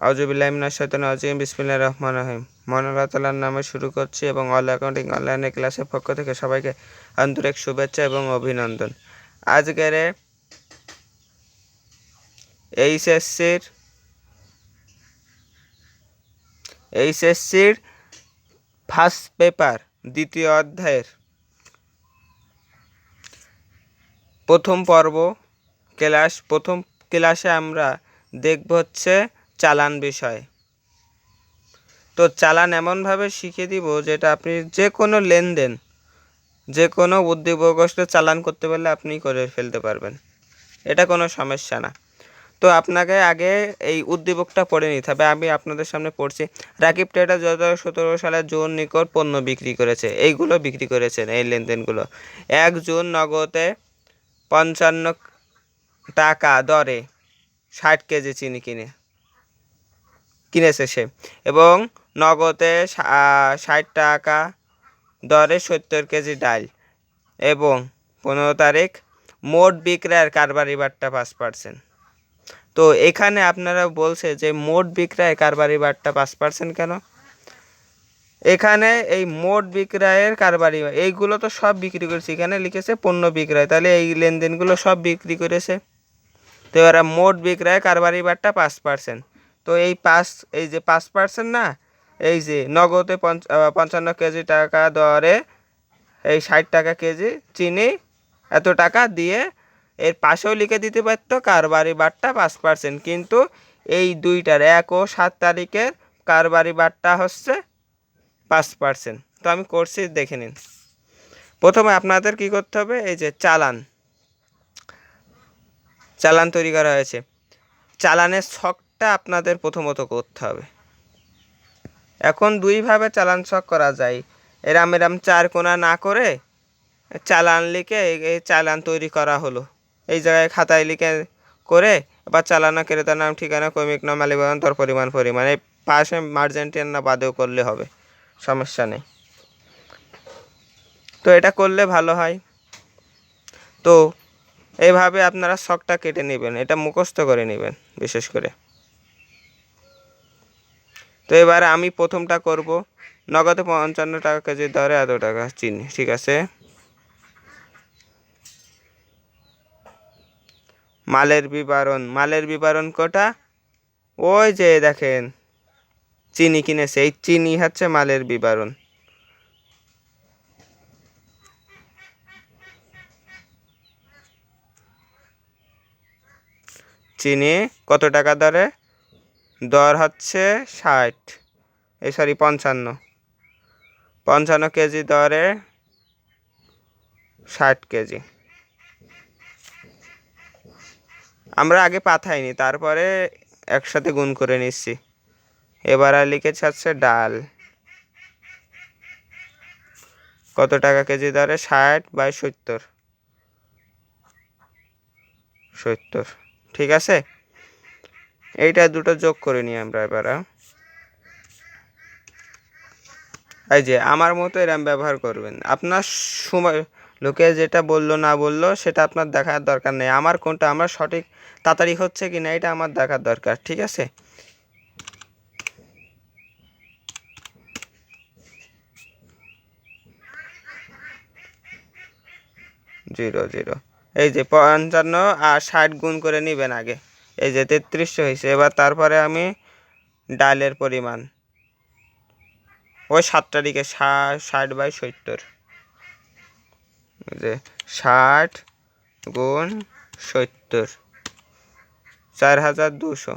আউযুবিল্লাহি মিনাশ শাইতানির রাজিম বিসমিল্লাহির রহমানির রহিম। মহান আল্লাহ তাআলার নামে শুরু করছি এবং অল অ্যাকাউন্টিং অনলাইনে ক্লাসের পক্ষ থেকে সবাইকে আন্তরিক শুভেচ্ছা এবং অভিনন্দন। আজকের এইচএসসির ফার্স্ট পেপার দ্বিতীয় অধ্যায়ের প্রথম ক্লাসে আমরা দেখব হচ্ছে চালান বিষয়। তো চালান এমনভাবে শিখিয়ে দিব যেটা আপনি যে কোনো লেনদেন, যে কোনো উদ্দীপকগ্রস্ত চালান করতে পারলে আপনি করে ফেলতে পারবেন, এটা কোনো সমস্যা না। তো আপনাকে আগে এই উদ্দীপকটা পড়ে নিতে হবে। আমি আপনাদের সামনে পড়ছি। রাকিব ট্রেডার 2017 সালে জুন নিকট পণ্য বিক্রি করেছে, এইগুলো বিক্রি করেছেন এই লেনদেনগুলো। 1 জুন নগদে 55 টাকা দরে 60 কেজি চিনি কিনেছে সে, এবং নগদে 60 টাকা দরে 70 কেজি ডাল, এবং 15 তারিখ মোট বিক্রয়ের কারবারি বাট্টা 5%। তো এখানে আপনারা বলছে যে মোট বিক্রয় কারবারি বাট্টা 5% কেন? এখানে এই মোট বিক্রয়ের কারবারি, এইগুলো তো সব বিক্রি করেছে, এখানে লিখেছে পণ্য বিক্রয়, তাহলে এই লেনদেনগুলো সব বিক্রি করেছে। তো এরা মোট বিক্রয় কারবারি বাট্টা 5%। তো এই যে 5% না, এই যে নগদে 55 কেজি টাকা দরে এই 60 টাকা কেজি চিনি এত টাকা দিয়ে, এর পাশেও লিখে দিতে পারতো কারবারি বাট্টা 5%, কিন্তু এই দুইটার 1 ও 7 তারিখের কারবারি বাট্টা হচ্ছে 5%। তো আমি করছি, দেখে নিন। প্রথমে আপনাদের কি করতে হবে, এই যে চালান তৈরি করা হয়েছে, চালানের ছকটা আপনাদের প্রথমত করতে হবে। এখন দুইভাবে চালান ছক করা যায়। এরাম 4 কোণা না করে চালান লিখে এই চালান তৈরি করা হলো, এই জায়গায় খাতায় লিখে করে, বা চালানো ক্রেতার নাম, ঠিকানা, ক্রমিক নাম, মালিবাগান, দর, পরিমাণ এই পাশে মার্জেন্টিন না বাদেও করলে হবে, সমস্যা নেই। তো এটা করলে ভালো হয়। তো এইভাবে আপনারা ছকটা কেটে নেবেন, এটা মুখস্থ করে নেবেন বিশেষ করে। তো এবারে আমি প্রথমটা করব। নগদে 55 টাকা কেজি দরে এত টাকা চিনি, ঠিক আছে। মালের বিবরণ কোটা, ওই যে দেখেন চিনি কিনেছে, এই চিনি হচ্ছে মালের বিবরণ। চিনি কত টাকা দরে? দর হচ্ছে 55 কেজি দরে 60 কেজি। আমরা আগে পাঠাইনি, তারপরে একসাথে গুণ করে নিচ্ছি। এবার আর লিখেছে হচ্ছে ডাল কত টাকা কেজি দরে? 60/70, ঠিক আছে। এইটা দুটো যোগ করে নিই আমরা এবার। এই যে আমার মতো এরম ব্যবহার করবেন। আপনার সময় লোকে যেটা বললো না বললো সেটা আপনার দেখার দরকার নেই, আমার কোনটা আমার সঠিক তাড়াতাড়ি হচ্ছে কি না এটা আমার দেখার দরকার, ঠিক আছে। জিরো জিরো, এই যে 55 আর 60 গুণ করে নেবেন আগে, এই যে 3300 হয়েছে। এবার তারপরে আমি ডালের পরিমাণ ওই 7 তারিখে 60/70, যে 60 গুণ 70, 4200,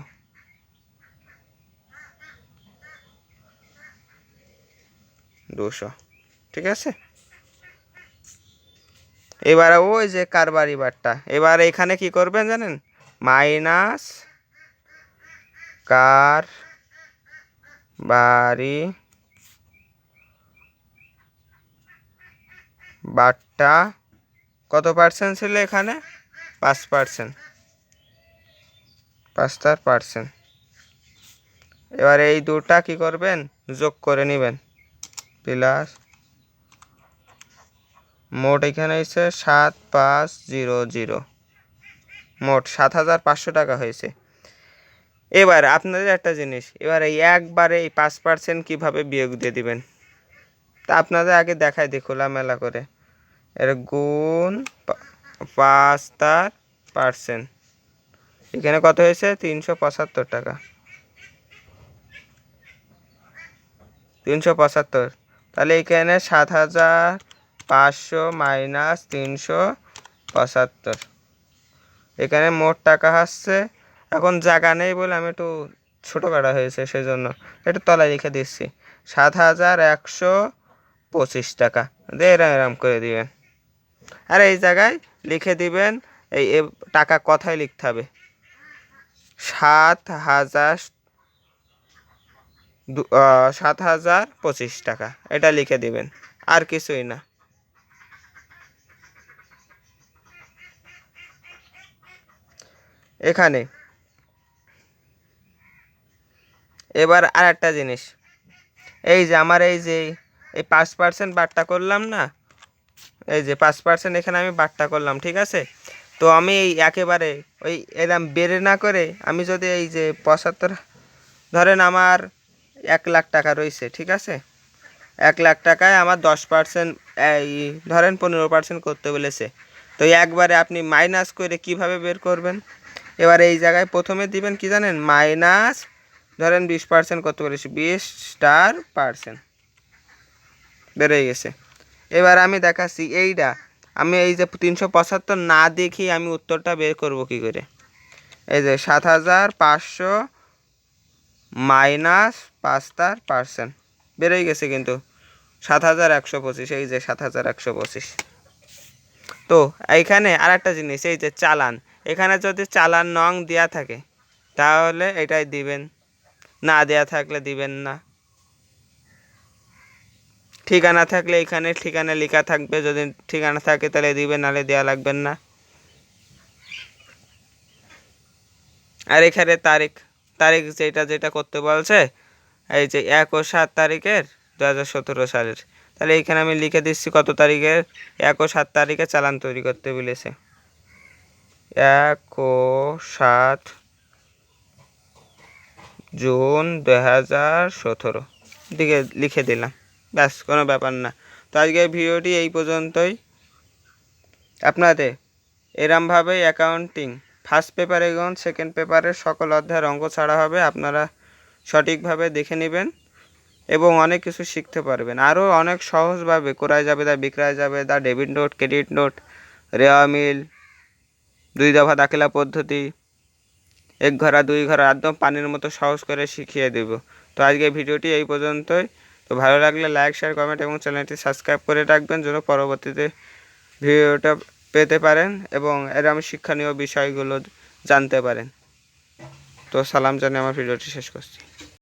ঠিক আছে। এবারে ওই যে কারবারি বাট্টা, এবার এখানে কি করবেন জানেন? মাইনাস কারবারি বাট্টা কত পার্সেন্ট ছিল এখানে? 5%, 5%। এবার এই দুটা কি করবেন? যোগ করে নেবেন, প্লাস মোট এখানে হয়েছে 7500, মোট 7500 টাকা হয়েছে। এবার আপনাদের একটা জিনিস, এবার এই একবারে এই 5% কীভাবে বিয়োগ দিয়ে দিবেন তা আপনাদের আগে দেখাই দিই খোলামেলা করে। এর গুণ 5% এখানে কত হয়েছে 375 টাকা। 375, তাহলে এখানে 7500 মাইনাস 375, এখানে মোট টাকা আসছে। এখন জায়গা নেই বলে আমি একটু ছোটো কাটা হয়েছে সেজন্য একটু তলায় লিখে দিচ্ছি 7125 টাকা। এরম এরম করে দিবেন, আর এই জায়গায় লিখে দিবেন এই টাকা কথায় লিখতে হবে 7025 টাকা, এটা লিখে দিবেন, আর কিছুই না। এখানে এবার আর একটা জিনিস, এই যে আমার এই যে এই 5% বাট্টা করলাম না, এই যে 5% এখানে আমি বাট্টা করলাম, ঠিক আছে। তো আমি এই একেবারে ওই এরম বেড়ে না করে আমি যদি এই যে 75, ধরেন আমার 1,00,000 টাকা রয়েছে, ঠিক আছে। 1,00,000 টাকায় আমার 10%, এই ধরেন 15% করতে বলেছে। তো একবারে আপনি মাইনাস করে কিভাবে বের করবেন? এবার এই জায়গায় প্রথমে দিবেন কি জানেন, মাইনাস ধরেন 20% করতে বলেছি, 20% বের হয়ে গেছে। এবার আমি দেখাচ্ছি এইটা, আমি এই যে 375 না দেখি আমি উত্তরটা বের করব কি করে। এই যে 7500 মাইনাস 5% বের হয়ে গেছে কিন্তু 7125, এই যে 7125। তো এইখানে আর একটা জিনিস, এই যে চালান, এখানে যদি চালান নং দেয়া থাকে তাহলে এটাই দিবেন, না দেয়া থাকলে দিবেন না। ঠিকানা থাকলে এখানে ঠিকানা লেখা থাকবে, যদি ঠিকানা থাকে তাহলে দিবেন, নাহলে দেওয়া লাগবেন না। আর এখানে তারিখ, তারিখ যেটা করতে বলছে এই যে 1 ও 7 তারিখের 2017 সালের, তাহলে এইখানে আমি লিখে দিচ্ছি কত তারিখের, 1 ও 7 তারিখে চালান তৈরি করতে বলেছে, 1 ও 7 জুন 2017 দিকে লিখে দিলাম, ব্যাস, কোনো ব্যাপার না। তো আজকের ভিডিওটি এই পর্যন্তই। আপনাদের এরমভাবেই অ্যাকাউন্টিং ফার্স্ট পেপারে এবং সেকেন্ড পেপারের সকল অধ্যায়ের অঙ্ক ছাড়া হবে, আপনারা সঠিকভাবে দেখে নেবেন এবং অনেক কিছু শিখতে পারবেন। আরও অনেক সহজভাবে ক্রয় জাবেদা, বিক্রয় জাবেদা, ডেবিট নোট, ক্রেডিট নোট, রেওয়া মিল, 2 দফা দাখিলা পদ্ধতি, 1 ঘরা 2 ঘরা একদম পানির মতো সহজ করে শিখিয়ে দেব। তো আজকের ভিডিওটি এই পর্যন্তই। তো ভালো লাগলে লাইক, শেয়ার, কমেন্ট এবং চ্যানেলটি সাবস্ক্রাইব করে রাখবেন যেন পরবর্তীতে ভিডিওটা পেতে পারেন এবং এরকম শিক্ষণীয় বিষয়গুলো জানতে পারেন। তো সালাম জানিয়ে আমার ভিডিওটি শেষ করছি।